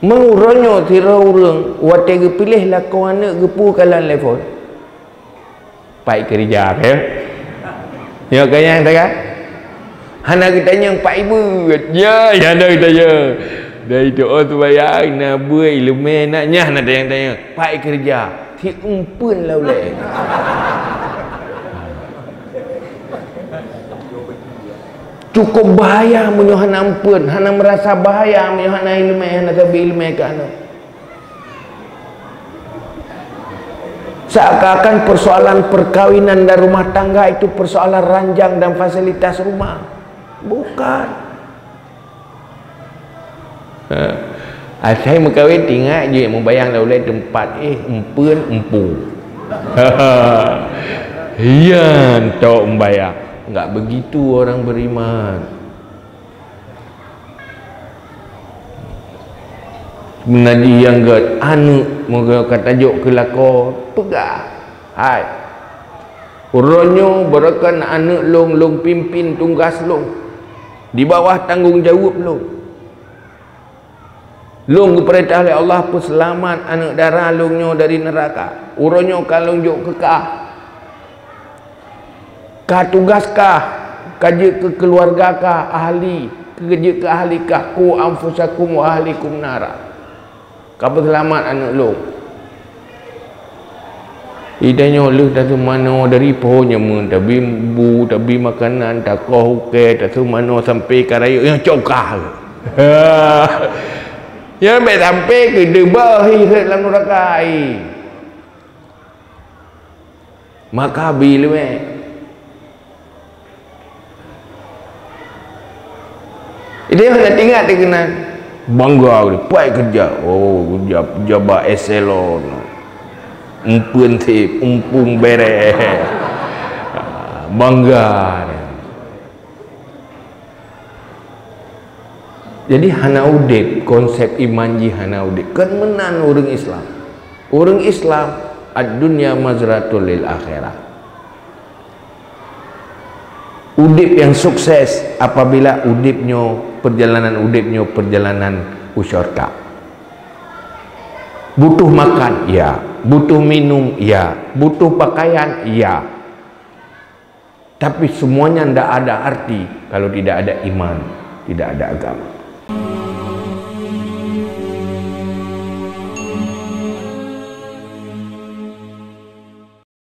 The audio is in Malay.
Menguranyo tira urang wate ge pilih lakon anak ge pu kalan telefon. Pai kerja ke. Ya kaya tak kan? Hana kita tanya Pak Ibu. Ya ada kita ya. Dari doa tu bayang na buai lume naknya nak tanya. Pai kerja. Ti umpun lah boleh. Cukup bahaya menyo hana ampun, hana merasa bahaya menyo hana ilmu, hana tabi ilmu ke anu. Seakan-akan persoalan perkawinan dan rumah tangga itu persoalan ranjang dan fasilitas rumah. Bukan. Saya berkahwin tinggal je membayang oleh tempat empun empu. Iya, tok membayang. Enggak begitu orang beriman. Menadi yang gat anu moga kata juk kelako pegah. Hai. Uronyo berakan anak long pimpin tunggas long. Di bawah tanggungjawab long. Long diperintah oleh Allah pun selamat anak darah longnyo dari neraka. Uronyo kalau juk kekah. Kah tugaskah kerja ke keluarga kah ahli kerja ke ahli kah ku anfusakum wa ahlikum nara. Kau selamat anak lu. Idanya lu tak tahu mana dari pohonnya mun tapi bu tapi makanan tak kau ke tak tahu mana sampai karaya yang cokah. Ya be sampai ke debah dalam neraka ai. Maka bil dia nak tinggal dia kena bangga dia pai kerja. Oh jabat eselon umpun tip umpung bere bangga dia. Jadi hana udip konsep iman ji hana udip kan menan orang Islam ad-dunya mazratul lil akhirah. Udip yang sukses apabila perjalanan usyurga. Butuh makan, ya. Butuh minum, ya. Butuh pakaian, ya. Tapi semuanya tidak ada arti kalau tidak ada iman, tidak ada agama.